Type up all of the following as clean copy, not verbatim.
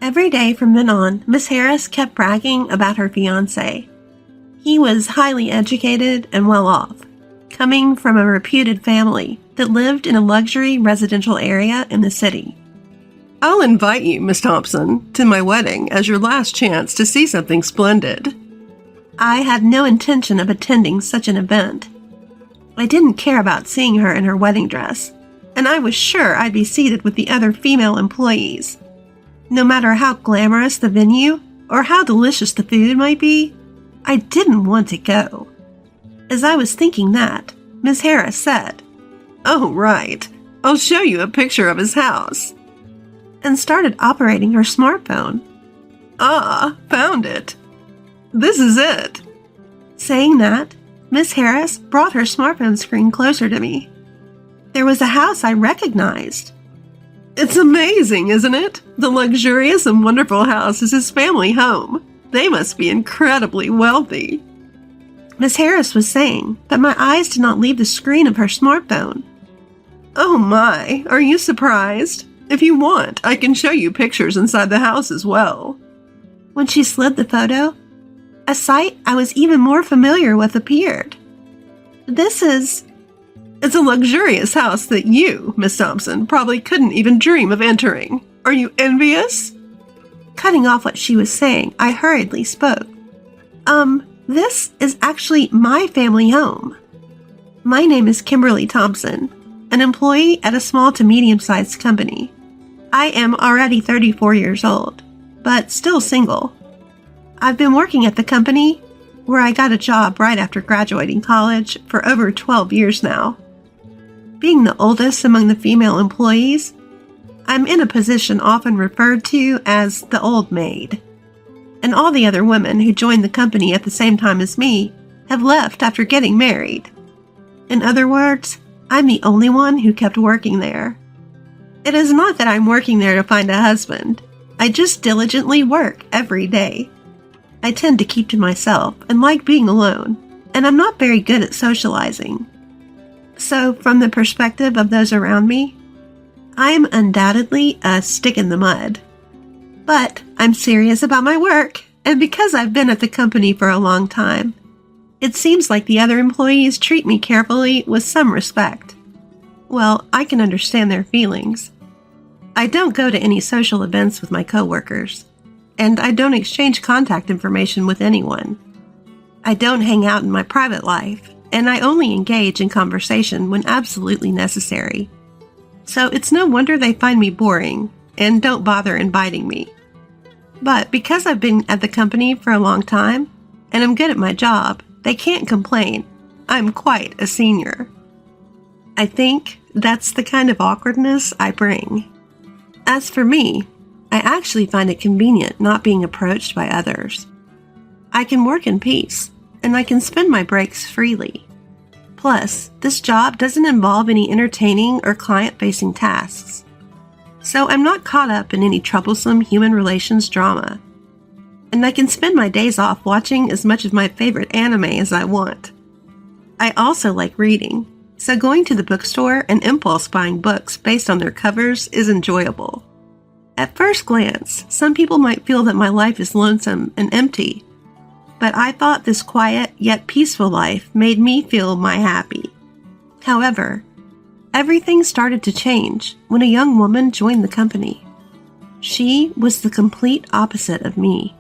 Every day from then on, Miss Harris kept bragging about her fiancé. He was highly educated and well off, coming from a reputed family that lived in a luxury residential area in the city. I'll invite you, Miss Thompson, to my wedding as your last chance to see something splendid. I had no intention of attending such an event. I didn't care about seeing her in her wedding dress, and I was sure I'd be seated with the other female employees. No matter how glamorous the venue or how delicious the food might be, I didn't want to go. As I was thinking that, Miss Harris said, "Oh, right. I'll show you a picture of his house," and started operating her smartphone. "Ah, found it. This is it." Saying that, Miss Harris brought her smartphone screen closer to me. There was a house I recognized. "It's amazing, isn't it? The luxurious and wonderful house is his family home. They must be incredibly wealthy." Miss Harris was saying, but my eyes did not leave the screen of her smartphone. "Oh my, are you surprised? If you want, I can show you pictures inside the house as well." When she slid the photo, a sight I was even more familiar with appeared. It's a luxurious house that you, Miss Thompson, probably couldn't even dream of entering. Are you envious? Cutting off what she was saying, I hurriedly spoke. This is actually my family home. My name is Kimberly Thompson, an employee at a small to medium-sized company. I am already 34 years old, but still single. I've been working at the company, where I got a job right after graduating college, for over 12 years now. Being the oldest among the female employees, I'm in a position often referred to as the old maid. And all the other women who joined the company at the same time as me have left after getting married. In other words, I'm the only one who kept working there. It is not that I'm working there to find a husband. I just diligently work every day. I tend to keep to myself and like being alone, and I'm not very good at socializing. So, from the perspective of those around me, I am undoubtedly a stick in the mud. But I'm serious about my work, and because I've been at the company for a long time, it seems like the other employees treat me carefully with some respect. Well, I can understand their feelings. I don't go to any social events with my coworkers, and I don't exchange contact information with anyone. I don't hang out in my private life, and I only engage in conversation when absolutely necessary. So it's no wonder they find me boring and don't bother inviting me. But because I've been at the company for a long time, and I'm good at my job, they can't complain. I'm quite a senior. I think that's the kind of awkwardness I bring. As for me, I actually find it convenient not being approached by others. I can work in peace, and I can spend my breaks freely. Plus, this job doesn't involve any entertaining or client-facing tasks, so I'm not caught up in any troublesome human relations drama. And I can spend my days off watching as much of my favorite anime as I want. I also like reading, so going to the bookstore and impulse buying books based on their covers is enjoyable. At first glance, some people might feel that my life is lonesome and empty, but I thought this quiet yet peaceful life made me feel my happy. However, everything started to change when a young woman joined the company. She was the complete opposite of me,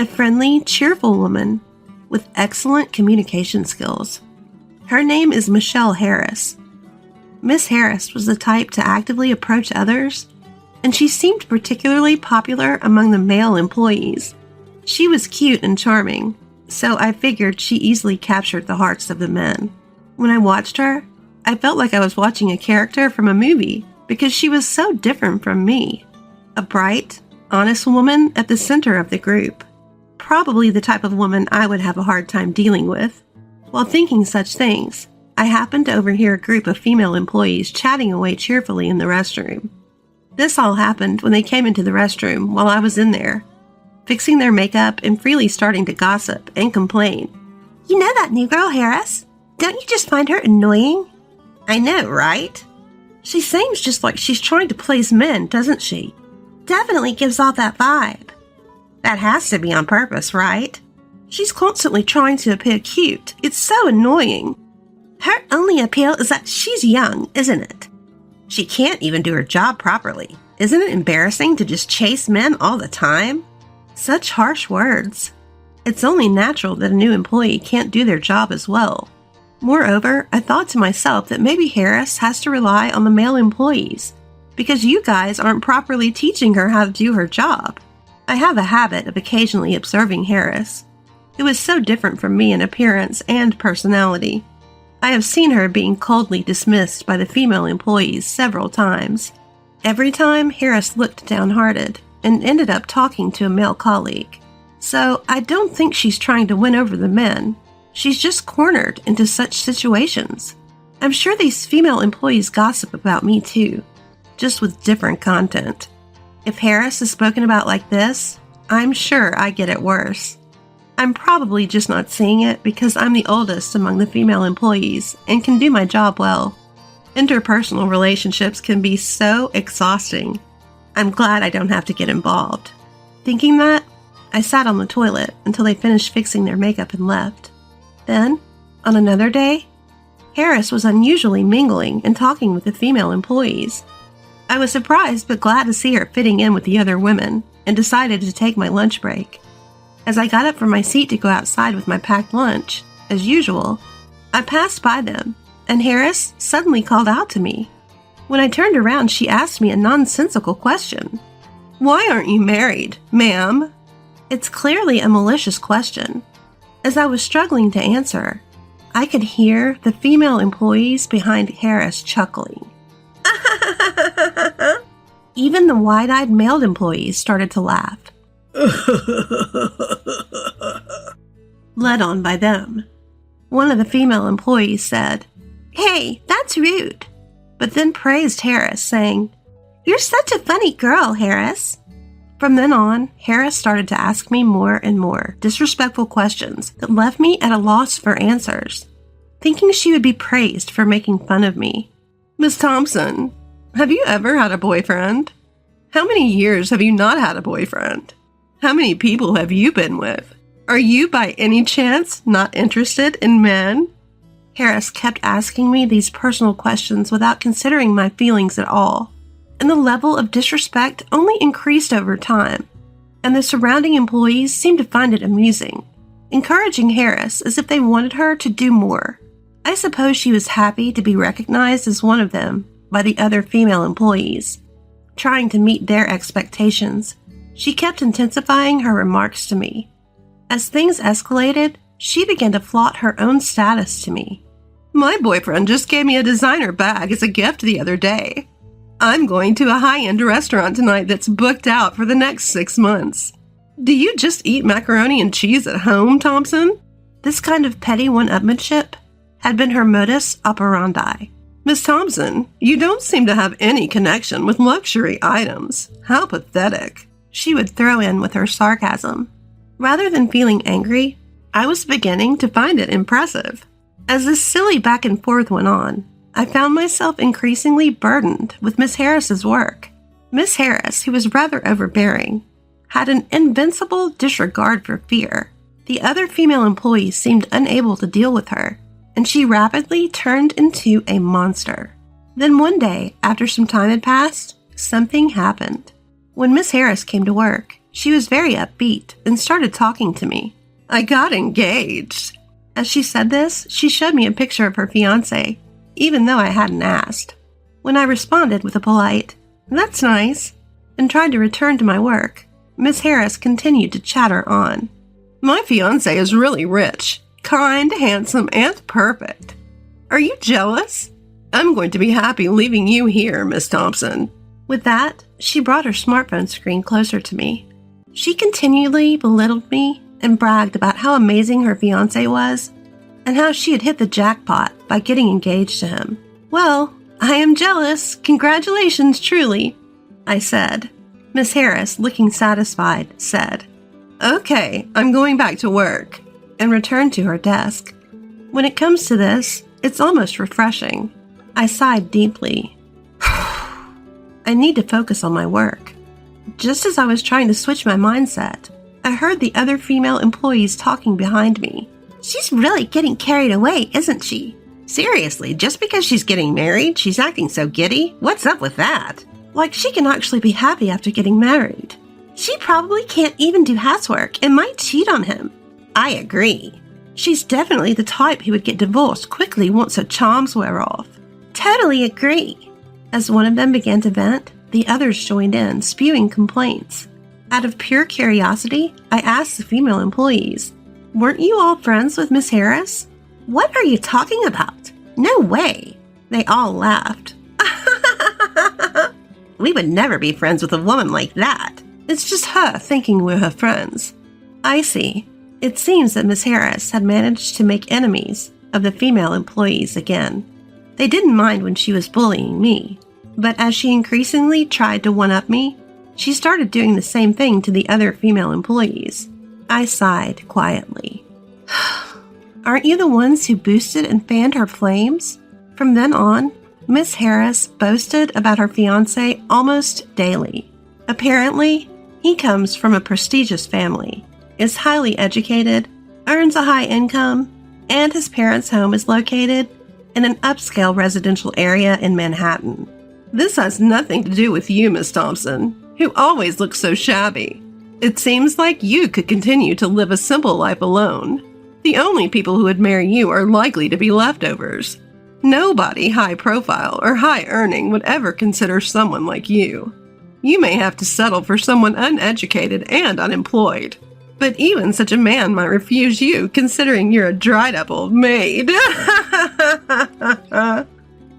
a friendly, cheerful woman with excellent communication skills. Her name is Michelle Harris. Miss Harris was the type to actively approach others, and she seemed particularly popular among the male employees. She was cute and charming, so I figured she easily captured the hearts of the men. When I watched her, I felt like I was watching a character from a movie because she was so different from me. A bright, honest woman at the center of the group. Probably the type of woman I would have a hard time dealing with. While thinking such things, I happened to overhear a group of female employees chatting away cheerfully in the restroom. This all happened when they came into the restroom while I was in there, fixing their makeup and freely starting to gossip and complain. "You know that new girl, Harris? Don't you just find her annoying?" "I know, right? She seems just like she's trying to please men, doesn't she? definitely gives off that vibe. That has to be on purpose, right? She's constantly trying to appear cute. It's so annoying. Her only appeal is that she's young, isn't it? She can't even do her job properly. Isn't it embarrassing to just chase men all the time? Such harsh words. It's only natural that a new employee can't do their job as well. Moreover, I thought to myself that maybe Harris has to rely on the male employees because you guys aren't properly teaching her how to do her job. I have a habit of occasionally observing Harris, who is so different from me in appearance and personality. I have seen her being coldly dismissed by the female employees several times. Every time, Harris looked downhearted and ended up talking to a male colleague. So I don't think she's trying to win over the men. She's just cornered into such situations. I'm sure these female employees gossip about me too, just with different content. If Harris is spoken about like this, I'm sure I get it worse. I'm probably just not seeing it because I'm the oldest among the female employees and can do my job well. Interpersonal relationships can be so exhausting. I'm glad I don't have to get involved. Thinking that, I sat on the toilet until they finished fixing their makeup and left. Then, on another day, Harris was unusually mingling and talking with the female employees. I was surprised but glad to see her fitting in with the other women and decided to take my lunch break. As I got up from my seat to go outside with my packed lunch, as usual, I passed by them, and Harris suddenly called out to me. When I turned around, she asked me a nonsensical question. "Why aren't you married, ma'am?" It's clearly a malicious question. As I was struggling to answer, I could hear the female employees behind Harris chuckling. Even the wide-eyed male employees started to laugh. Led on by them. One of the female employees said, "Hey, that's rude," but then praised Harris, saying, "You're such a funny girl, Harris." From then on, Harris started to ask me more and more disrespectful questions that left me at a loss for answers, thinking she would be praised for making fun of me. "Miss Thompson, have you ever had a boyfriend? How many years have you not had a boyfriend? How many people have you been with? Are you by any chance not interested in men?" Harris kept asking me these personal questions without considering my feelings at all, and the level of disrespect only increased over time, and the surrounding employees seemed to find it amusing, encouraging Harris as if they wanted her to do more. I suppose she was happy to be recognized as one of them by the other female employees. Trying to meet their expectations, she kept intensifying her remarks to me. As things escalated, she began to flaunt her own status to me. "My boyfriend just gave me a designer bag as a gift the other day. I'm going to a high-end restaurant tonight that's booked out for the next 6 months. Do you just eat macaroni and cheese at home, Thompson?" This kind of petty one-upmanship had been her modus operandi. "Miss Thompson, you don't seem to have any connection with luxury items. How pathetic," she would throw in with her sarcasm. Rather than feeling angry, I was beginning to find it impressive. As this silly back and forth went on, I found myself increasingly burdened with Miss Harris's work. Miss Harris, who was rather overbearing, had an invincible disregard for fear. The other female employees seemed unable to deal with her, and she rapidly turned into a monster. Then one day, after some time had passed, something happened. When Miss Harris came to work, she was very upbeat and started talking to me. "I got engaged." As she said this, she showed me a picture of her fiancé, even though I hadn't asked. When I responded with a polite, "That's nice," and tried to return to my work, Miss Harris continued to chatter on. "My fiancé is really rich, kind, handsome, and perfect. Are you jealous? I'm going to be happy leaving you here, Miss Thompson." With that, she brought her smartphone screen closer to me. She continually belittled me and bragged about how amazing her fiancé was and how she had hit the jackpot by getting engaged to him. "Well, I am jealous. Congratulations, truly," I said. Miss Harris, looking satisfied, said, "Okay, I'm going back to work," and returned to her desk. When it comes to this, it's almost refreshing. I sighed deeply. I need to focus on my work. Just as I was trying to switch my mindset, I heard the other female employees talking behind me. She's really getting carried away, isn't she? Seriously, just because she's getting married, she's acting so giddy? What's up with that? Like she can actually be happy after getting married. She probably can't even do housework and might cheat on him. I agree. She's definitely the type who would get divorced quickly once her charms wear off. Totally agree. As one of them began to vent, the others joined in, spewing complaints. Out of pure curiosity, I asked the female employees, "Weren't you all friends with Miss Harris?" "What are you talking about? No way." They all laughed. We would never be friends with a woman like that. It's just her thinking we're her friends. I see. It seems that Miss Harris had managed to make enemies of the female employees again. They didn't mind when she was bullying me, but as she increasingly tried to one-up me, she started doing the same thing to the other female employees. I sighed quietly. Aren't you the ones who boosted and fanned her flames? From then on, Miss Harris boasted about her fiancé almost daily. Apparently, he comes from a prestigious family, is highly educated, earns a high income, and his parents' home is located in an upscale residential area in Manhattan. This has nothing to do with you, Miss Thompson, who always looks so shabby. It seems like you could continue to live a simple life alone. The only people who would marry you are likely to be leftovers. Nobody high profile or high earning would ever consider someone like you. You may have to settle for someone uneducated and unemployed. But even such a man might refuse you, considering you're a dried-up old maid.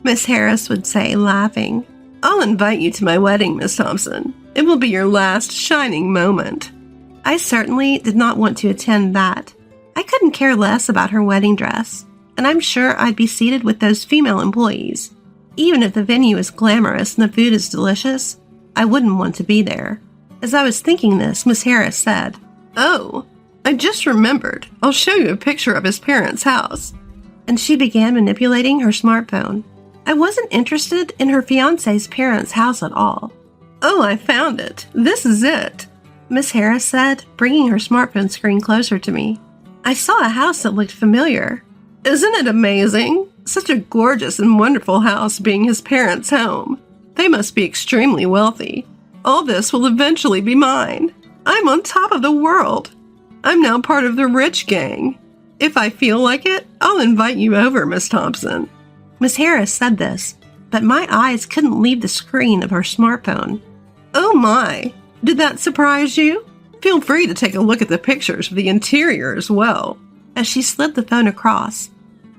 Miss Harris would say, laughing. I'll invite you to my wedding, Miss Thompson. It will be your last shining moment. I certainly did not want to attend that. I couldn't care less about her wedding dress, and I'm sure I'd be seated with those female employees. Even if the venue is glamorous and the food is delicious, I wouldn't want to be there. As I was thinking this, Miss Harris said, "Oh, I just remembered. I'll show you a picture of his parents' house." And she began manipulating her smartphone. I wasn't interested in her fiancé's parents' house at all. "Oh, I found it. This is it," Miss Harris said, bringing her smartphone screen closer to me. I saw a house that looked familiar. "Isn't it amazing? Such a gorgeous and wonderful house being his parents' home. They must be extremely wealthy. All this will eventually be mine. I'm on top of the world. I'm now part of the rich gang. If I feel like it, I'll invite you over, Miss Thompson." Miss Harris said this, but my eyes couldn't leave the screen of her smartphone. "Oh my, did that surprise you? Feel free to take a look at the pictures of the interior as well." As she slid the phone across,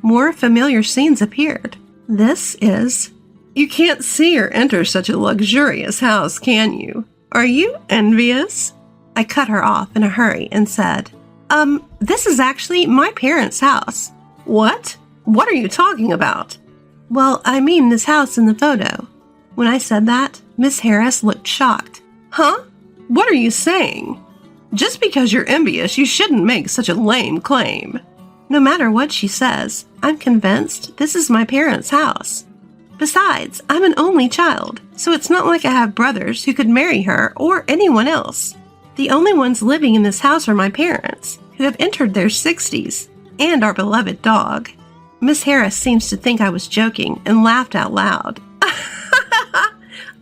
more familiar scenes appeared. This is... You can't see or enter such a luxurious house, can you? Are you envious? I cut her off in a hurry and said, this is actually my parents' house." "What? What are you talking about?" "Well, I mean this house in the photo." When I said that, Miss Harris looked shocked. "Huh? What are you saying? Just because you're envious, you shouldn't make such a lame claim." No matter what she says, I'm convinced this is my parents' house. Besides, I'm an only child, so it's not like I have brothers who could marry her or anyone else. The only ones living in this house are my parents, who have entered their 60s, and our beloved dog. Miss Harris seems to think I was joking and laughed out loud.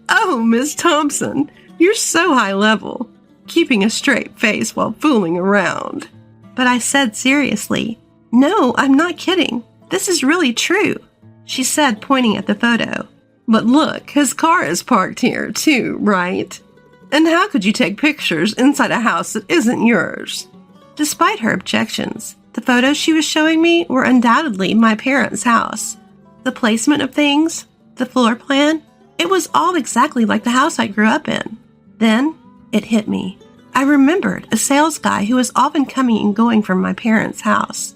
"Oh, Miss Thompson, you're so high level, keeping a straight face while fooling around." But I said seriously, "No, I'm not kidding. This is really true," she said, pointing at the photo. "But look, his car is parked here too, right? And how could you take pictures inside a house that isn't yours?" Despite her objections, the photos she was showing me were undoubtedly my parents' house. The placement of things, the floor plan, it was all exactly like the house I grew up in. Then it hit me. I remembered a sales guy who was often coming and going from my parents' house.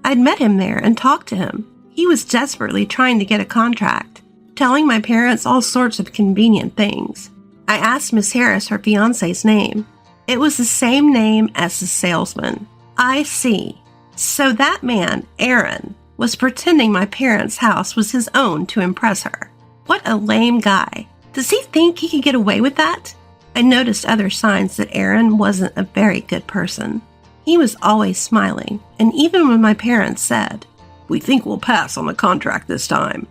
I'd met him there and talked to him. He was desperately trying to get a contract, telling my parents all sorts of convenient things. I asked Miss Harris her fiancé's name. It was the same name as the salesman. I see. So that man, Aaron, was pretending my parents' house was his own to impress her. What a lame guy. Does he think he could get away with that? I noticed other signs that Aaron wasn't a very good person. He was always smiling, and even when my parents said, "We think we'll pass on the contract this time,"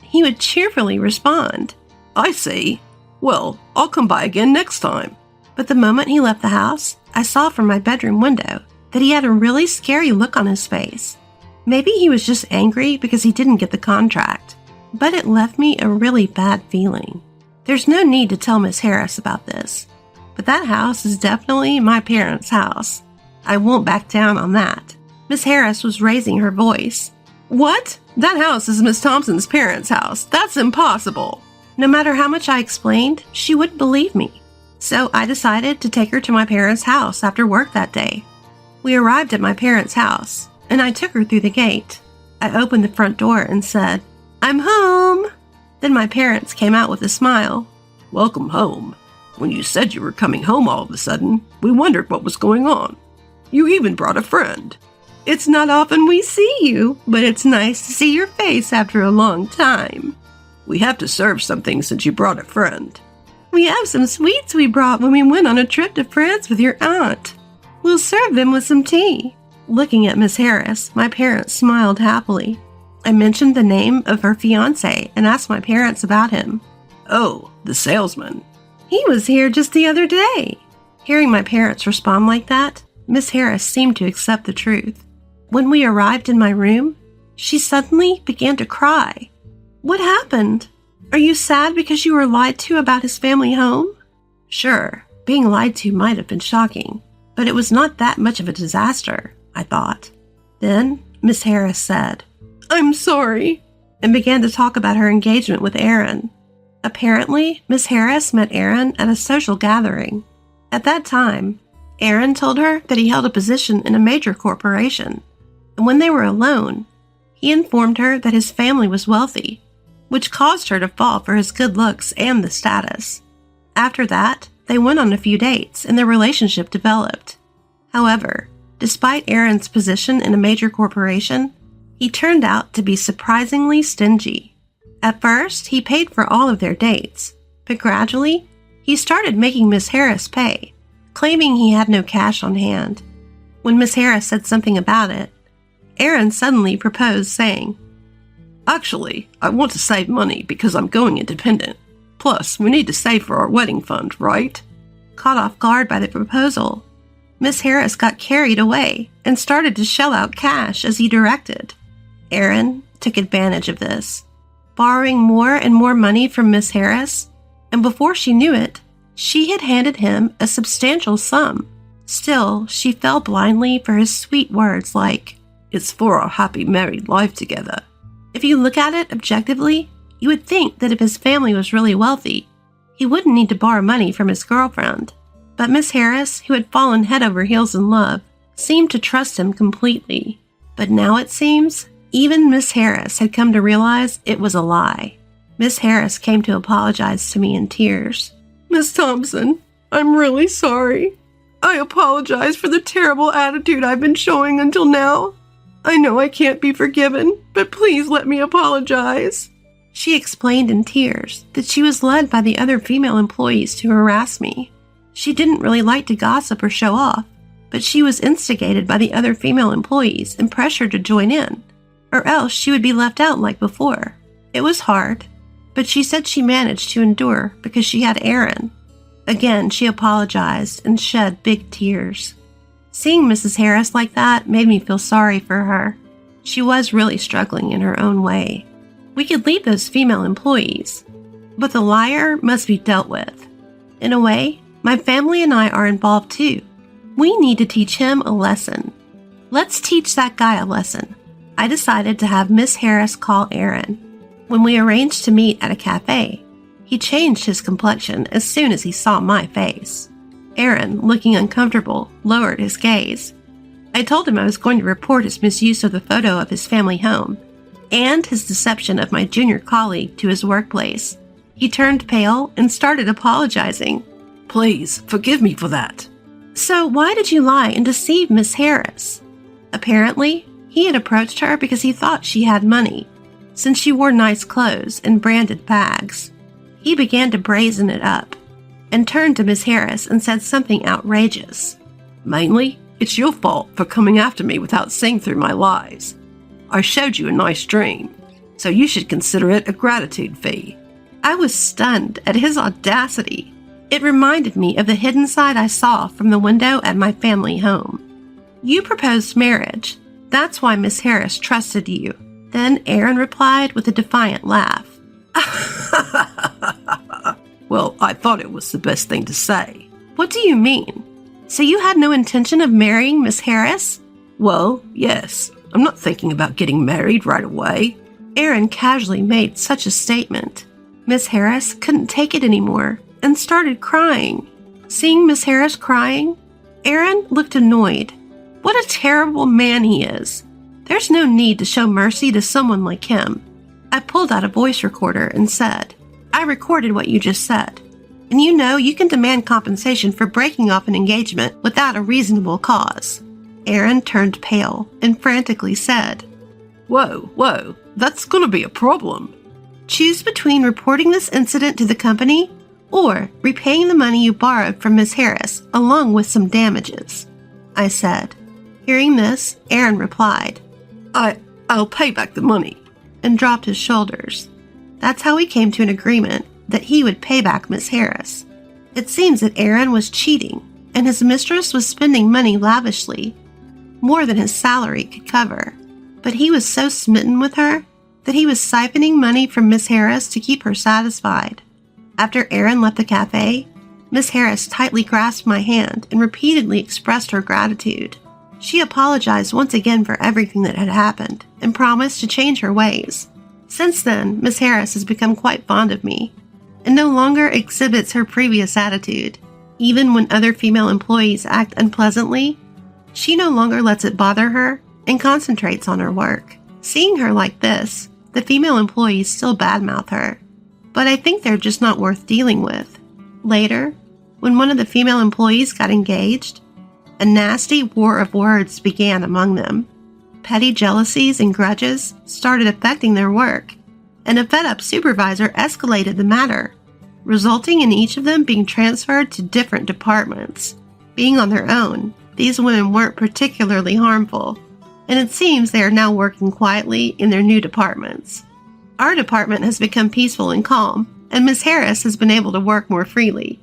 he would cheerfully respond, "I see. Well, I'll come by again next time." But the moment he left the house, I saw from my bedroom window that he had a really scary look on his face. Maybe he was just angry because he didn't get the contract, but it left me a really bad feeling. There's no need to tell Miss Harris about this, but that house is definitely my parents' house. I won't back down on that. Miss Harris was raising her voice. "What? That house is Miss Thompson's parents' house. That's impossible." No matter how much I explained, she wouldn't believe me. So I decided to take her to my parents' house after work that day. We arrived at my parents' house, and I took her through the gate. I opened the front door and said, "I'm home." Then my parents came out with a smile. "Welcome home. When you said you were coming home all of a sudden, we wondered what was going on. You even brought a friend." "It's not often we see you, but it's nice to see your face after a long time." "We have to serve something since you brought a friend." "We have some sweets we brought when we went on a trip to France with your aunt. We'll serve them with some tea." Looking at Miss Harris, my parents smiled happily. I mentioned the name of her fiancé and asked my parents about him. "Oh, the salesman. He was here just the other day." Hearing my parents respond like that, Miss Harris seemed to accept the truth. When we arrived in my room, she suddenly began to cry. "What happened? Are you sad because you were lied to about his family home?" Sure, being lied to might have been shocking, but it was not that much of a disaster, I thought. Then Miss Harris said, "I'm sorry," and began to talk about her engagement with Aaron. Apparently, Miss Harris met Aaron at a social gathering. At that time, Aaron told her that he held a position in a major corporation, and when they were alone, he informed her that his family was wealthy, which caused her to fall for his good looks and the status. After that, they went on a few dates and their relationship developed. However, despite Aaron's position in a major corporation, he turned out to be surprisingly stingy. At first, he paid for all of their dates, but gradually, he started making Miss Harris pay, claiming he had no cash on hand. When Miss Harris said something about it, Aaron suddenly proposed, saying, "Actually, I want to save money because I'm going independent. Plus, we need to save for our wedding fund, right?" Caught off guard by the proposal, Miss Harris got carried away and started to shell out cash as he directed. Aaron took advantage of this, borrowing more and more money from Miss Harris, and before she knew it, she had handed him a substantial sum. Still, she fell blindly for his sweet words like, "It's for our happy married life together." If you look at it objectively, you would think that if his family was really wealthy, he wouldn't need to borrow money from his girlfriend. But Miss Harris, who had fallen head over heels in love, seemed to trust him completely. But now it seems, even Miss Harris had come to realize it was a lie. Miss Harris came to apologize to me in tears. "Miss Thompson, I'm really sorry. I apologize for the terrible attitude I've been showing until now. I know I can't be forgiven, but please let me apologize." She explained in tears that she was led by the other female employees to harass me. She didn't really like to gossip or show off, but she was instigated by the other female employees and pressured to join in, or else she would be left out like before. It was hard, but she said she managed to endure because she had Aaron. Again, she apologized and shed big tears. Seeing Mrs. Harris like that made me feel sorry for her. She was really struggling in her own way. We could leave those female employees, but the liar must be dealt with. In a way, my family and I are involved too. We need to teach him a lesson. Let's teach that guy a lesson. I decided to have Miss Harris call Aaron. When we arranged to meet at a cafe, he changed his complexion as soon as he saw my face. Aaron, looking uncomfortable, lowered his gaze. I told him I was going to report his misuse of the photo of his family home and his deception of my junior colleague to his workplace. He turned pale and started apologizing. "Please, forgive me for that." "So why did you lie and deceive Miss Harris?" Apparently, he had approached her because he thought she had money, since she wore nice clothes and branded bags. He began to brazen it up. and turned to Miss Harris and said something outrageous. Mainly, it's your fault for coming after me without seeing through my lies. I showed you a nice dream, so you should consider it a gratitude fee. I was stunned at his audacity. It reminded me of the hidden side I saw from the window at my family home. You proposed marriage. That's why Miss Harris trusted you. Then Aaron replied with a defiant laugh. Well, I thought it was the best thing to say. What do you mean? So you had no intention of marrying Miss Harris? Well, yes. I'm not thinking about getting married right away. Aaron casually made such a statement. Miss Harris couldn't take it anymore and started crying. Seeing Miss Harris crying, Aaron looked annoyed. What a terrible man he is. There's no need to show mercy to someone like him. I pulled out a voice recorder and said, I recorded what you just said. And you can demand compensation for breaking off an engagement without a reasonable cause. Aaron turned pale and frantically said, Whoa, that's gonna be a problem. Choose between reporting this incident to the company or repaying the money you borrowed from Miss Harris along with some damages, I said. Hearing this, Aaron replied, I'll pay back the money, and dropped his shoulders. That's how we came to an agreement that he would pay back Miss Harris. It seems that Aaron was cheating, and his mistress was spending money lavishly, more than his salary could cover. But he was so smitten with her that he was siphoning money from Miss Harris to keep her satisfied. After Aaron left the cafe, Miss Harris tightly grasped my hand and repeatedly expressed her gratitude. She apologized once again for everything that had happened and promised to change her ways. Since then, Miss Harris has become quite fond of me and no longer exhibits her previous attitude. Even when other female employees act unpleasantly, she no longer lets it bother her and concentrates on her work. Seeing her like this, the female employees still badmouth her, but I think they're just not worth dealing with. Later, when one of the female employees got engaged, a nasty war of words began among them. Petty jealousies and grudges started affecting their work, and a fed-up supervisor escalated the matter, resulting in each of them being transferred to different departments. Being on their own, these women weren't particularly harmful, and it seems they are now working quietly in their new departments. Our department has become peaceful and calm, and Miss Harris has been able to work more freely.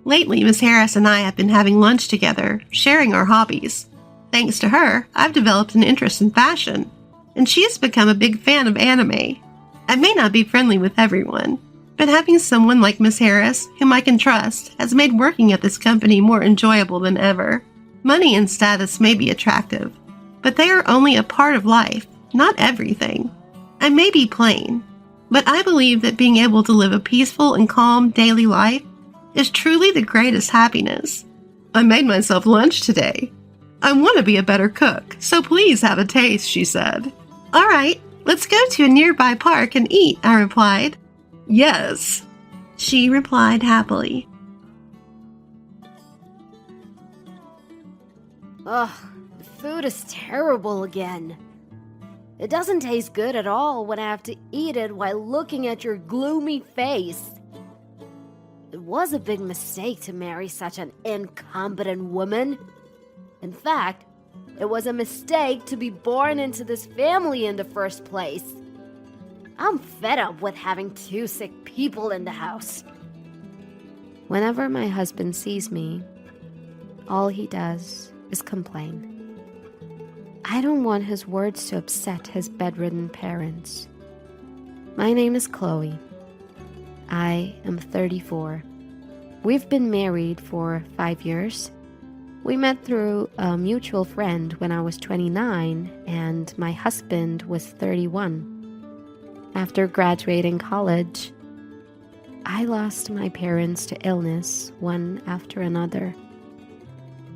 Lately, Miss Harris and I have been having lunch together, sharing our hobbies. Thanks to her, I've developed an interest in fashion, and she has become a big fan of anime. I may not be friendly with everyone, but having someone like Miss Harris, whom I can trust, has made working at this company more enjoyable than ever. Money and status may be attractive, but they are only a part of life, not everything. I may be plain, but I believe that being able to live a peaceful and calm daily life is truly the greatest happiness. I made myself lunch today. I want to be a better cook, so please have a taste, she said. All right, let's go to a nearby park and eat, I replied. Yes, she replied happily. Ugh, the food is terrible again. It doesn't taste good at all when I have to eat it while looking at your gloomy face. It was a big mistake to marry such an incompetent woman. In fact, it was a mistake to be born into this family in the first place. I'm fed up with having two sick people in the house. Whenever my husband sees me, all he does is complain. I don't want his words to upset his bedridden parents. My name is Chloe. I am 34. We've been married for 5 years. We met through a mutual friend when I was 29 and my husband was 31. After graduating college, I lost my parents to illness one after another.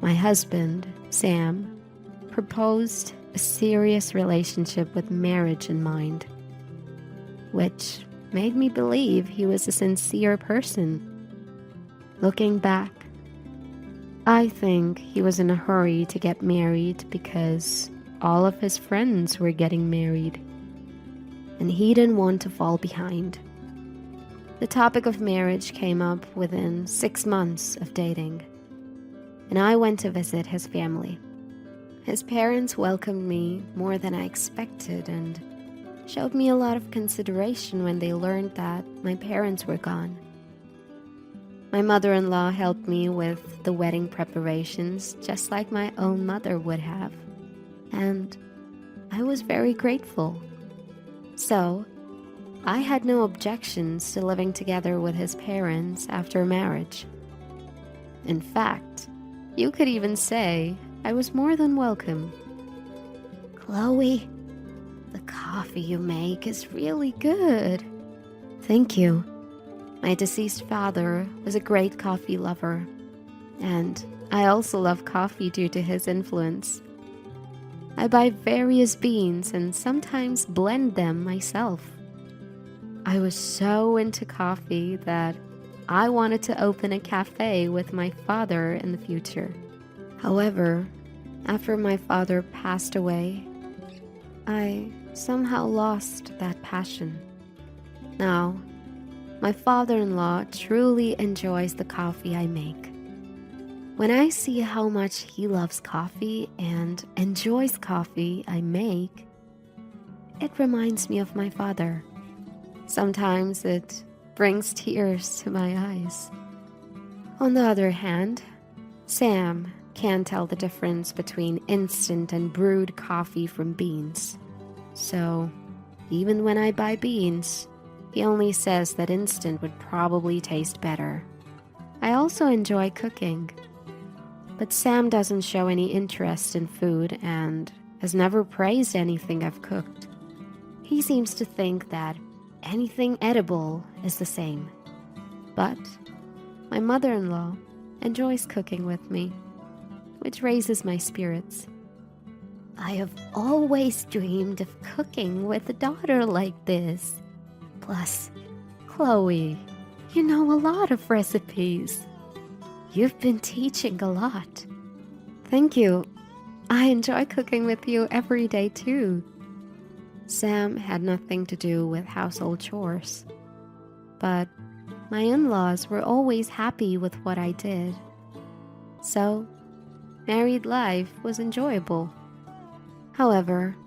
My husband, Sam, proposed a serious relationship with marriage in mind, which made me believe he was a sincere person. Looking back, I think he was in a hurry to get married because all of his friends were getting married, and he didn't want to fall behind. The topic of marriage came up within 6 months of dating, and I went to visit his family. His parents welcomed me more than I expected and showed me a lot of consideration when they learned that my parents were gone. My mother-in-law helped me with the wedding preparations just like my own mother would have, and I was very grateful. So, I had no objections to living together with his parents after marriage. In fact, you could even say I was more than welcome. Chloe, the coffee you make is really good. Thank you. My deceased father was a great coffee lover, and I also love coffee due to his influence. I buy various beans and sometimes blend them myself. I was so into coffee that I wanted to open a cafe with my father in the future. However, after my father passed away, I somehow lost that passion. Now, my father-in-law truly enjoys the coffee I make. When I see how much he loves coffee and enjoys coffee I make, it reminds me of my father. Sometimes it brings tears to my eyes. On the other hand, Sam can't tell the difference between instant and brewed coffee from beans. So, even when I buy beans, he only says that instant would probably taste better. I also enjoy cooking, but Sam doesn't show any interest in food and has never praised anything I've cooked. He seems to think that anything edible is the same. But my mother-in-law enjoys cooking with me, which raises my spirits. I have always dreamed of cooking with a daughter like this. Plus, Chloe, you know a lot of recipes. You've been teaching a lot. Thank you. I enjoy cooking with you every day too. Sam had nothing to do with household chores, but my in-laws were always happy with what I did. So, married life was enjoyable. However,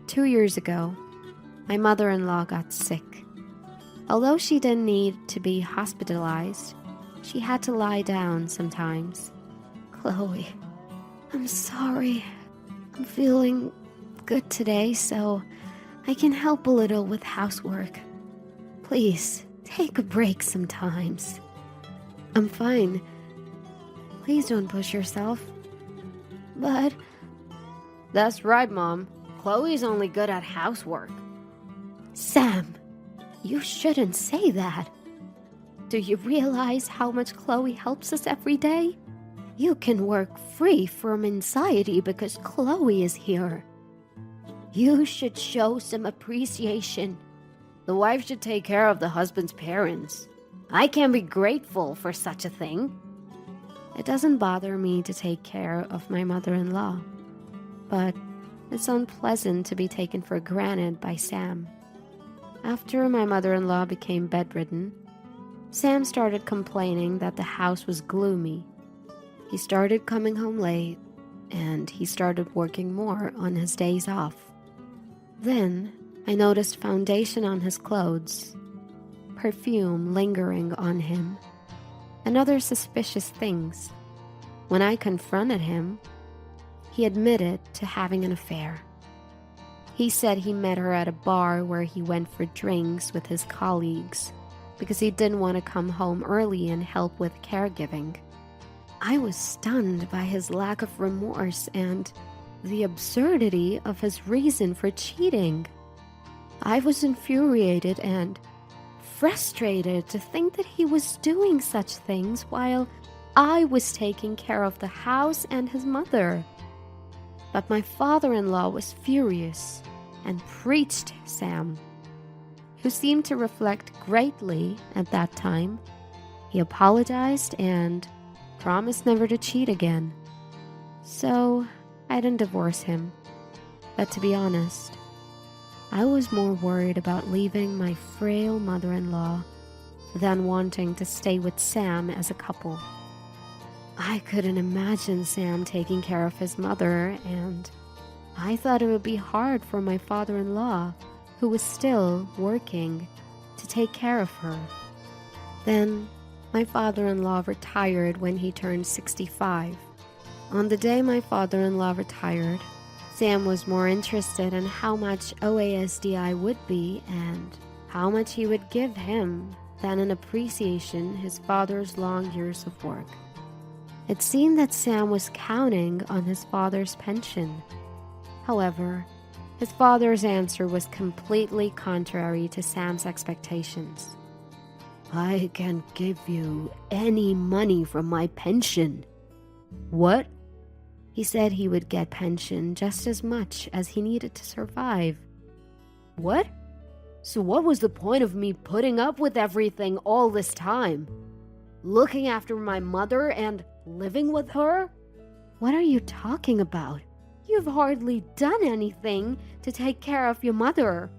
2 years ago, my mother-in-law got sick. Although she didn't need to be hospitalized, she had to lie down sometimes. Chloe, I'm sorry. I'm feeling good today, so I can help a little with housework. Please, take a break sometimes. I'm fine. Please don't push yourself. But... That's right, Mom. Chloe's only good at housework. Sam, you shouldn't say that. Do you realize how much Chloe helps us every day? You can work free from anxiety because Chloe is here. You should show some appreciation. The wife should take care of the husband's parents. I can be grateful for such a thing. It doesn't bother me to take care of my mother-in-law, but it's unpleasant to be taken for granted by Sam. After my mother-in-law became bedridden, Sam started complaining that the house was gloomy. He started coming home late, and he started working more on his days off. Then I noticed foundation on his clothes, perfume lingering on him, and other suspicious things. When I confronted him, he admitted to having an affair. He said he met her at a bar where he went for drinks with his colleagues because he didn't want to come home early and help with caregiving. I was stunned by his lack of remorse and the absurdity of his reason for cheating. I was infuriated and frustrated to think that he was doing such things while I was taking care of the house and his mother. But my father-in-law was furious and preached Sam, who seemed to reflect greatly at that time. He apologized and promised never to cheat again. So I didn't divorce him. But to be honest, I was more worried about leaving my frail mother-in-law then wanting to stay with Sam as a couple. I couldn't imagine Sam taking care of his mother, and I thought it would be hard for my father-in-law, who was still working, to take care of her. Then, my father-in-law retired when he turned 65. On the day my father-in-law retired, Sam was more interested in how much OASDI would be and how much he would give him than in appreciation his father's long years of work. It seemed that Sam was counting on his father's pension. However, his father's answer was completely contrary to Sam's expectations. "I can't give you any money from my pension." "What?" He said he would get pension just as much as he needed to survive. "What? So what was the point of me putting up with everything all this time? Looking after my mother and living with her? What are you talking about? You've hardly done anything to take care of your mother.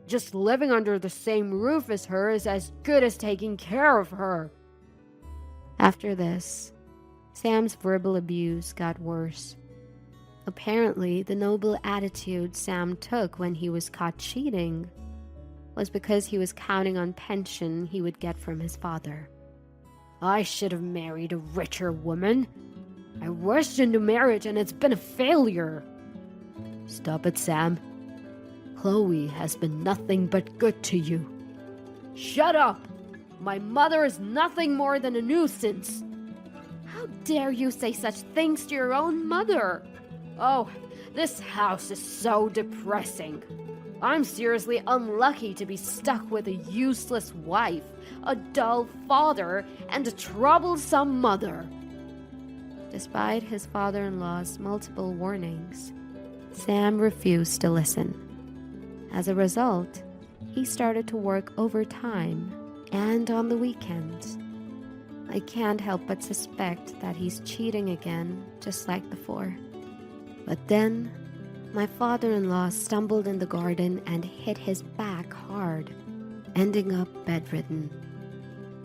Just living under the same roof as her is as good as taking care of her." After this, Sam's verbal abuse got worse. Apparently, the noble attitude Sam took when he was caught cheating was because he was counting on pension he would get from his father. "I should have married a richer woman. I rushed into marriage and it's been a failure." "Stop it, Sam. Chloe has been nothing but good to you." "Shut up! My mother is nothing more than a nuisance." "How dare you say such things to your own mother?" "Oh, this house is so depressing. I'm seriously unlucky to be stuck with a useless wife, a dull father, and a troublesome mother." Despite his father-in-law's multiple warnings, Sam refused to listen. As a result, he started to work overtime and on the weekends. I can't help but suspect that he's cheating again, just like before. But then, my father-in-law stumbled in the garden and hit his back hard, ending up bedridden.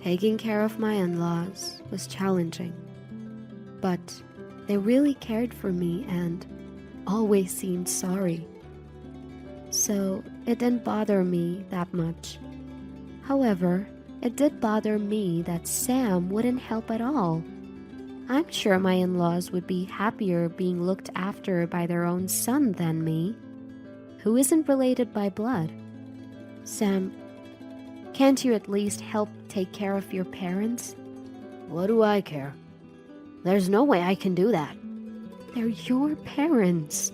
Taking care of my in-laws was challenging, but they really cared for me and always seemed sorry. So it didn't bother me that much. However, it did bother me that Sam wouldn't help at all. I'm sure my in-laws would be happier being looked after by their own son than me, who isn't related by blood. "Sam, can't you at least help take care of your parents?" "What do I care? There's no way I can do that." "They're your parents.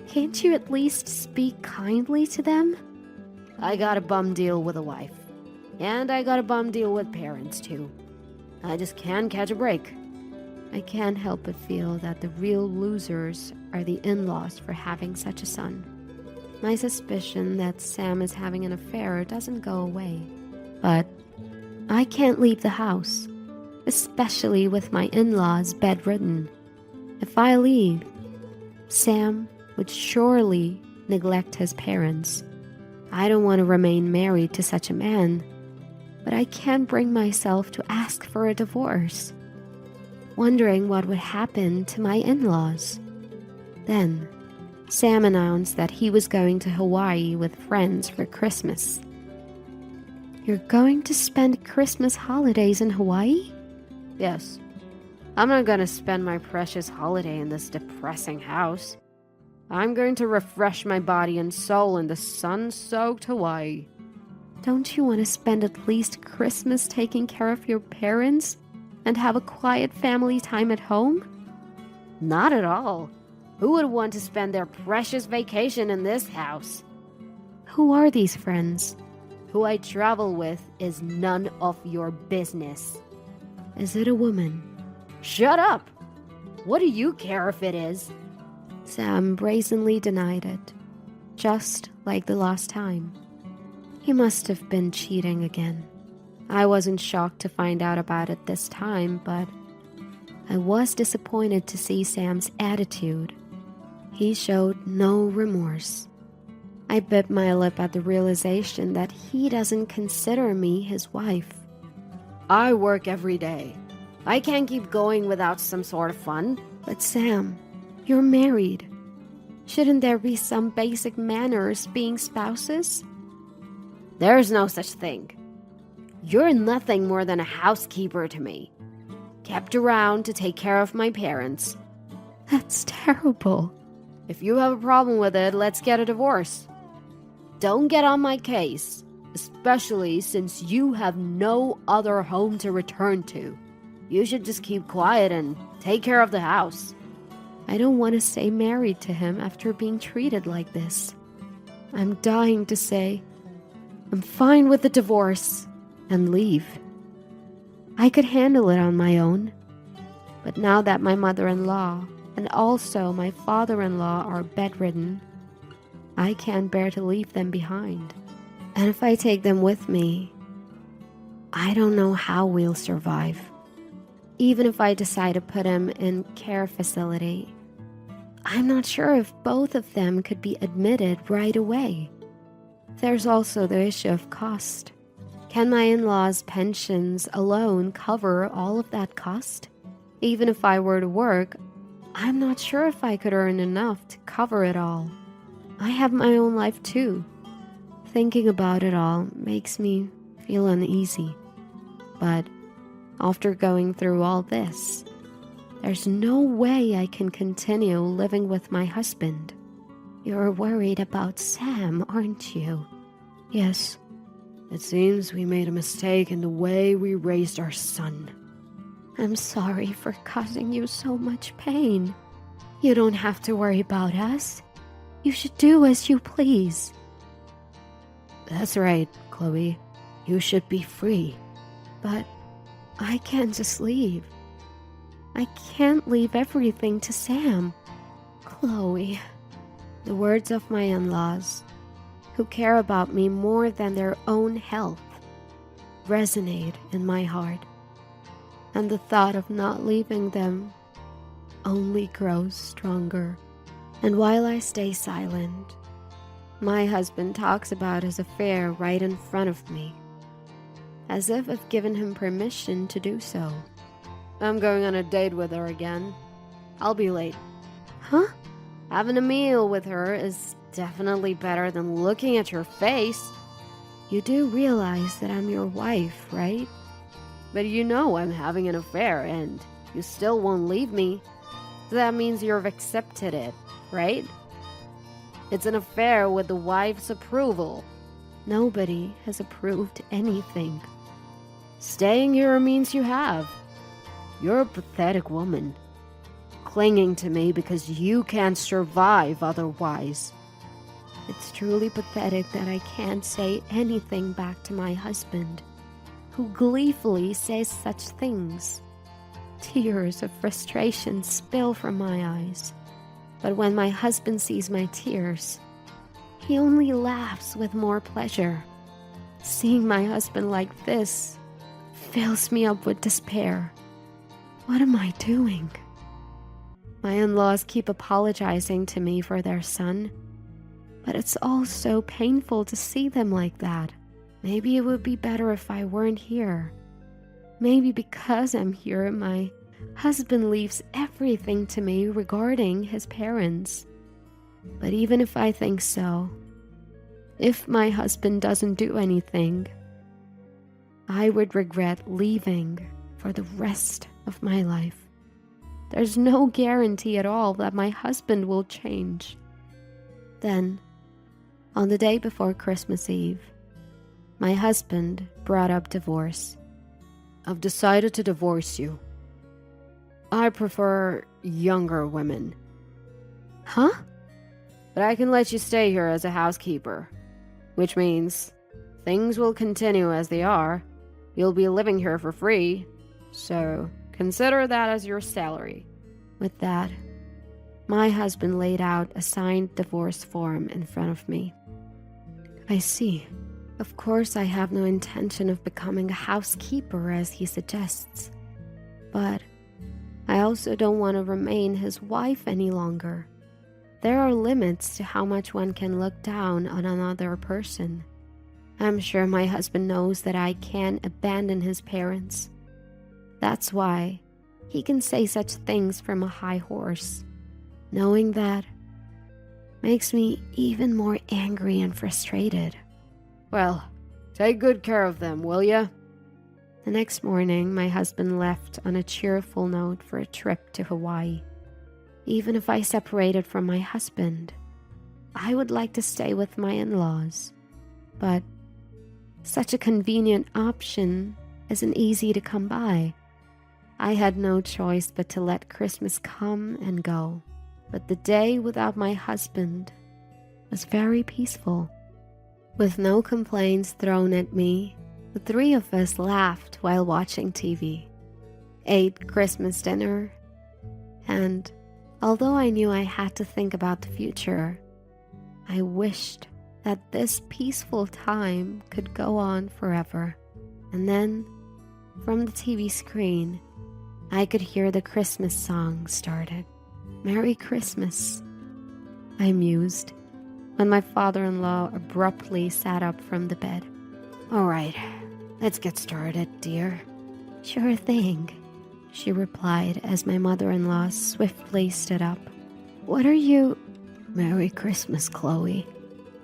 Can't you at least speak kindly to them?" "I got a bum deal with a wife. And I got a bum deal with parents, too. I just can't catch a break." I can't help but feel that the real losers are the in-laws for having such a son. My suspicion that Sam is having an affair doesn't go away. But I can't leave the house, especially with my in-laws bedridden. If I leave, Sam would surely neglect his parents. I don't want to remain married to such a man, but I can't bring myself to ask for a divorce. Wondering what would happen to my in-laws. Then, Sam announced that he was going to Hawaii with friends for Christmas. "You're going to spend Christmas holidays in Hawaii?" "Yes. I'm not going to spend my precious holiday in this depressing house. I'm going to refresh my body and soul in the sun-soaked Hawaii." "Don't you want to spend at least Christmas taking care of your parents and have a quiet family time at home?" "Not at all. Who would want to spend their precious vacation in this house?" "Who are these friends?" "Who I travel with is none of your business." "Is it a woman?" "Shut up! What do you care if it is?" Sam brazenly denied it, just like the last time. He must have been cheating again. I wasn't shocked to find out about it this time, but I was disappointed to see Sam's attitude. He showed no remorse. I bit my lip at the realization that he doesn't consider me his wife. I work every day. I can't keep going without some sort of fun. But Sam, you're married. Shouldn't there be some basic manners being spouses? There's no such thing. You're nothing more than a housekeeper to me. Kept around to take care of my parents. That's terrible. If you have a problem with it, let's get a divorce. Don't get on my case, especially since you have no other home to return to. You should just keep quiet and take care of the house. I don't want to stay married to him after being treated like this. I'm dying to say, I'm fine with the divorce, and leave. I could handle it on my own. But now that my mother-in-law and also my father-in-law are bedridden, I can't bear to leave them behind. And if I take them with me, I don't know how we'll survive. Even if I decide to put him in care facility, I'm not sure if both of them could be admitted right away. There's also the issue of cost. Can my in-laws' pensions alone cover all of that cost? Even if I were to work, I'm not sure if I could earn enough to cover it all. I have my own life too. Thinking about it all makes me feel uneasy. But after going through all this, there's no way I can continue living with my husband. You're worried about Sam, aren't you? Yes. It seems we made a mistake in the way we raised our son. I'm sorry for causing you so much pain. You don't have to worry about us. You should do as you please. That's right, Chloe. You should be free. But I can't just leave. I can't leave everything to Sam. Chloe. The words of my in-laws, who care about me more than their own health, resonate in my heart. And the thought of not leaving them only grows stronger. And while I stay silent, my husband talks about his affair right in front of me, as if I've given him permission to do so. I'm going on a date with her again. I'll be late. Huh? Having a meal with her is definitely better than looking at your face. You do realize that I'm your wife, right? But you know I'm having an affair and you still won't leave me. So that means you've accepted it, right? It's an affair with the wife's approval. Nobody has approved anything. Staying here means you have. You're a pathetic woman, clinging to me because you can't survive otherwise. It's truly pathetic that I can't say anything back to my husband, who gleefully says such things. Tears of frustration spill from my eyes, but when my husband sees my tears, he only laughs with more pleasure. Seeing my husband like this fills me up with despair. What am I doing? My in-laws keep apologizing to me for their son, but it's all so painful to see them like that. Maybe it would be better if I weren't here. Maybe because I'm here, my husband leaves everything to me regarding his parents. But even if I think so, if my husband doesn't do anything, I would regret leaving for the rest of my life. There's no guarantee at all that my husband will change. Then, on the day before Christmas Eve, my husband brought up divorce. I've decided to divorce you. I prefer younger women. Huh? But I can let you stay here as a housekeeper, which means things will continue as they are. You'll be living here for free, so consider that as your salary. With that, my husband laid out a signed divorce form in front of me. I see. Of course, I have no intention of becoming a housekeeper as he suggests. But I also don't want to remain his wife any longer. There are limits to how much one can look down on another person. I'm sure my husband knows that I can't abandon his parents. That's why he can say such things from a high horse. Knowing that makes me even more angry and frustrated. Well, take good care of them, will ya? The next morning, my husband left on a cheerful note for a trip to Hawaii. Even if I separated from my husband, I would like to stay with my in-laws. But such a convenient option isn't easy to come by. I had no choice but to let Christmas come and go. But the day without my husband was very peaceful. With no complaints thrown at me, the three of us laughed while watching TV, ate Christmas dinner, and although I knew I had to think about the future, I wished that this peaceful time could go on forever. And then, from the TV screen, I could hear the Christmas song started. Merry Christmas, I mused, when my father-in-law abruptly sat up from the bed. All right, let's get started, dear. Sure thing, she replied as my mother-in-law swiftly stood up. What are you... Merry Christmas, Chloe.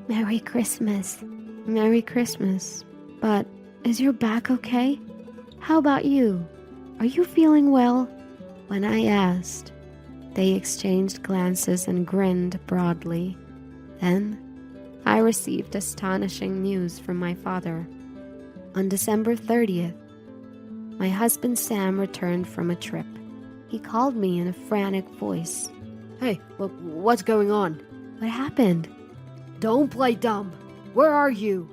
Merry Christmas. Merry Christmas. But is your back okay? How about you? Are you feeling well? When I asked, they exchanged glances and grinned broadly. Then, I received astonishing news from my father. On December 30th, my husband Sam returned from a trip. He called me in a frantic voice. Hey, what's going on? What happened? Don't play dumb. Where are you?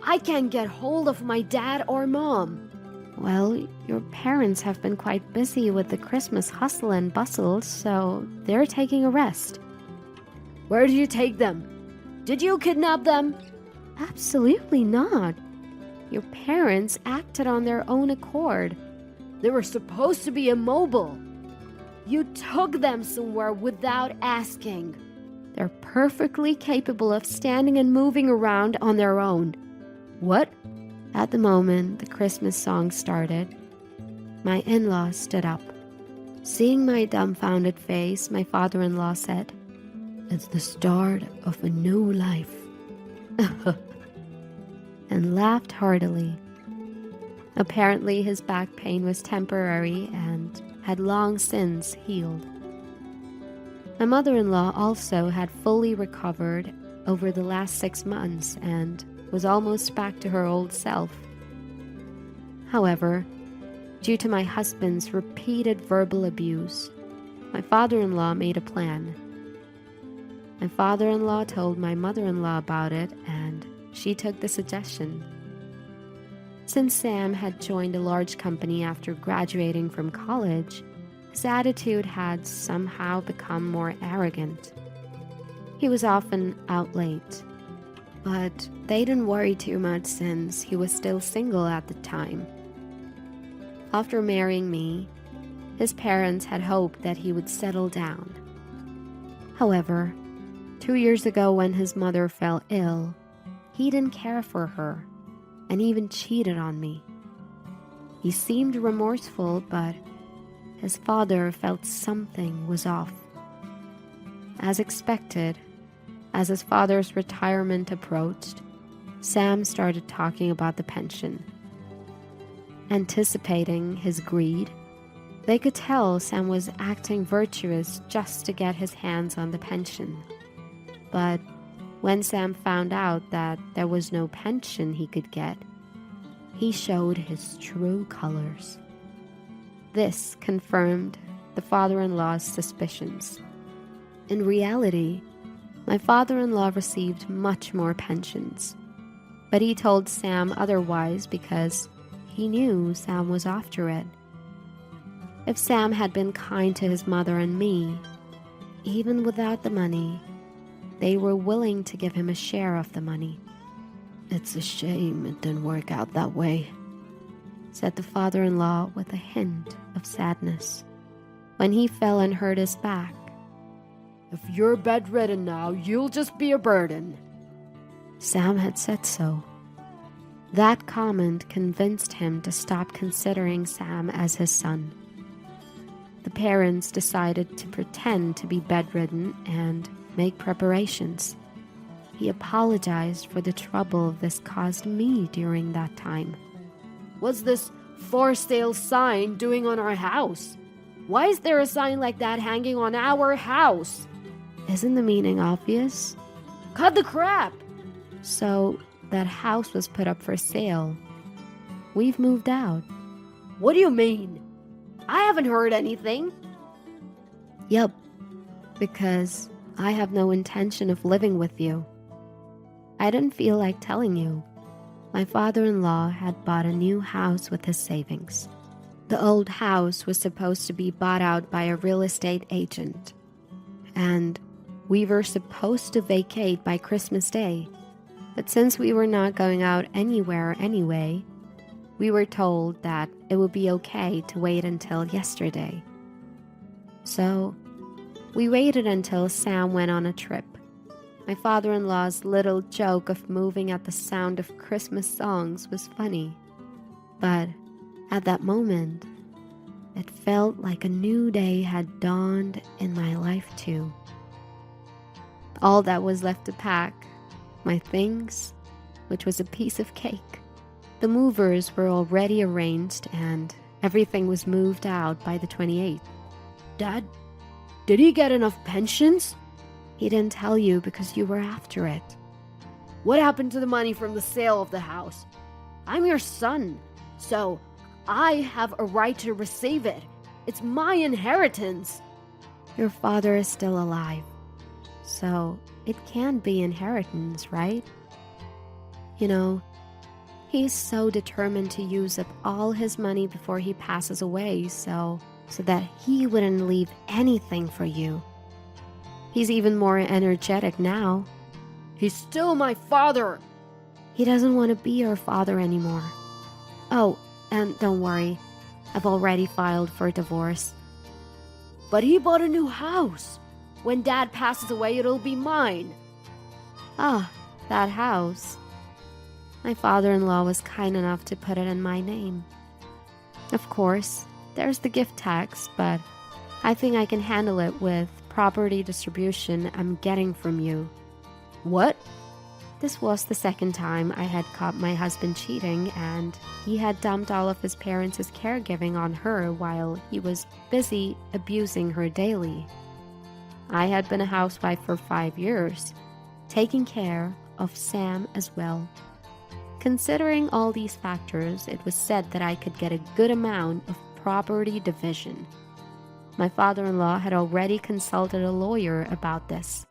I can't get hold of my dad or mom. Well, your parents have been quite busy with the Christmas hustle and bustle, so they're taking a rest. Where did you take them? Did you kidnap them? Absolutely not. Your parents acted on their own accord. They were supposed to be immobile. You took them somewhere without asking. They're perfectly capable of standing and moving around on their own. What? At the moment the Christmas song started, my in-law stood up. Seeing my dumbfounded face, my father-in-law said, It's the start of a new life. And laughed heartily. Apparently his back pain was temporary and had long since healed. My mother-in-law also had fully recovered over the last 6 months and was almost back to her old self. However, due to my husband's repeated verbal abuse, my father-in-law made a plan. My father-in-law told my mother-in-law about it, and she took the suggestion. Since Sam had joined a large company after graduating from college, his attitude had somehow become more arrogant. He was often out late, but they didn't worry too much since he was still single at the time. After marrying me, his parents had hoped that he would settle down. However, 2 years ago when his mother fell ill, he didn't care for her and even cheated on me. He seemed remorseful, but his father felt something was off. As expected, as his father's retirement approached, Sam started talking about the pension. Anticipating his greed, they could tell Sam was acting virtuous just to get his hands on the pension. But when Sam found out that there was no pension he could get, he showed his true colors. This confirmed the father-in-law's suspicions. In reality, my father-in-law received much more pensions, but he told Sam otherwise because he knew Sam was after it. If Sam had been kind to his mother and me, even without the money, they were willing to give him a share of the money. It's a shame it didn't work out that way, said the father-in-law with a hint of sadness, when he fell and hurt his back. If you're bedridden now, you'll just be a burden. Sam had said so. That comment convinced him to stop considering Sam as his son. The parents decided to pretend to be bedridden and make preparations. He apologized for the trouble this caused me during that time. What's this for sale sign doing on our house? Why is there a sign like that hanging on our house? Isn't the meaning obvious? Cut the crap! So that house was put up for sale. We've moved out. What do you mean? I haven't heard anything. Yup, because I have no intention of living with you. I didn't feel like telling you. My father-in-law had bought a new house with his savings. The old house was supposed to be bought out by a real estate agent, and we were supposed to vacate by Christmas Day. But since we were not going out anywhere anyway, we were told that it would be okay to wait until yesterday. So we waited until Sam went on a trip. My father-in-law's little joke of moving at the sound of Christmas songs was funny. But at that moment, it felt like a new day had dawned in my life too. All that was left to pack, my things, which was a piece of cake. The movers were already arranged and everything was moved out by the 28th. Dad, did he get enough pensions? He didn't tell you because you were after it. What happened to the money from the sale of the house? I'm your son, so I have a right to receive it. It's my inheritance. Your father is still alive, so it can be inheritance, right? You know, he's so determined to use up all his money before he passes away so that he wouldn't leave anything for you. He's even more energetic now. He's still my father. He doesn't want to be your father anymore. Oh, and don't worry, I've already filed for divorce. But he bought a new house. When Dad passes away, it'll be mine. Ah, that house. My father-in-law was kind enough to put it in my name. Of course, there's the gift tax, but I think I can handle it with property distribution I'm getting from you. What? This was the second time I had caught my husband cheating, and he had dumped all of his parents' caregiving on her while he was busy abusing her daily. I had been a housewife for 5 years, taking care of Sam as well. Considering all these factors, it was said that I could get a good amount of property division. My father-in-law had already consulted a lawyer about this.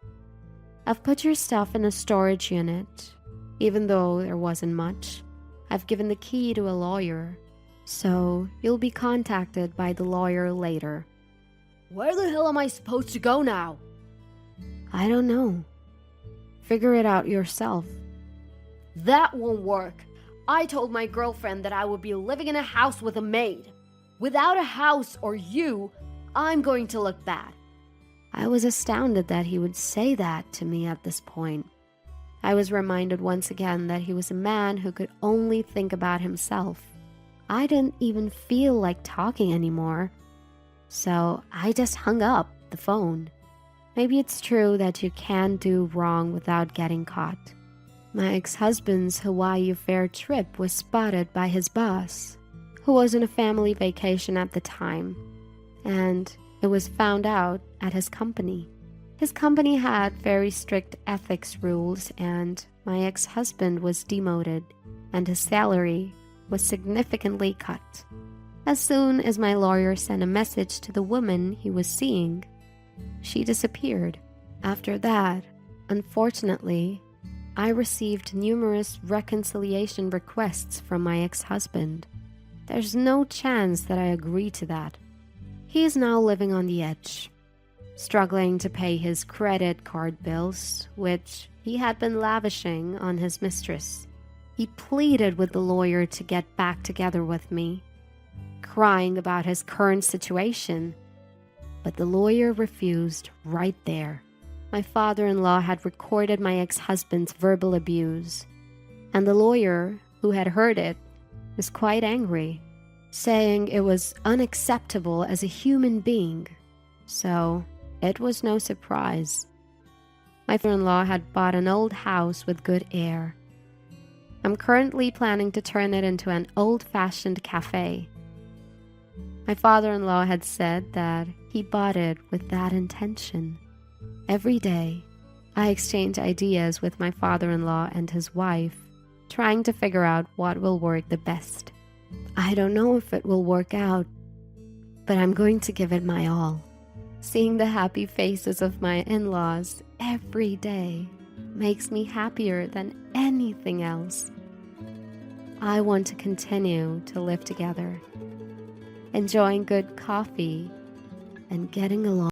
I've put your stuff in a storage unit, even though there wasn't much. I've given the key to a lawyer, so you'll be contacted by the lawyer later. Where the hell am I supposed to go now? I don't know. Figure it out yourself. That won't work. I told my girlfriend that I would be living in a house with a maid. Without a house or you, I'm going to look bad. I was astounded that he would say that to me at this point. I was reminded once again that he was a man who could only think about himself. I didn't even feel like talking anymore, so I just hung up the phone. Maybe it's true that you can do wrong without getting caught. My ex-husband's Hawaii fair trip was spotted by his boss, who was on a family vacation at the time, and it was found out at his company. His company had very strict ethics rules, and my ex-husband was demoted, and his salary was significantly cut. As soon as my lawyer sent a message to the woman he was seeing, she disappeared. After that, unfortunately, I received numerous reconciliation requests from my ex-husband. There's no chance that I agree to that. He is now living on the edge, struggling to pay his credit card bills, which he had been lavishing on his mistress. He pleaded with the lawyer to get back together with me, crying about his current situation, but the lawyer refused right there. My father-in-law had recorded my ex-husband's verbal abuse, and the lawyer who had heard it, was quite angry, saying it was unacceptable as a human being. So it was no surprise. My father-in-law had bought an old house with good air. I'm currently planning to turn it into an old-fashioned cafe. My father-in-law had said that he bought it with that intention. Every day, I exchange ideas with my father-in-law and his wife, trying to figure out what will work the best. I don't know if it will work out, but I'm going to give it my all. Seeing the happy faces of my in-laws every day makes me happier than anything else. I want to continue to live together, enjoying good coffee and getting along.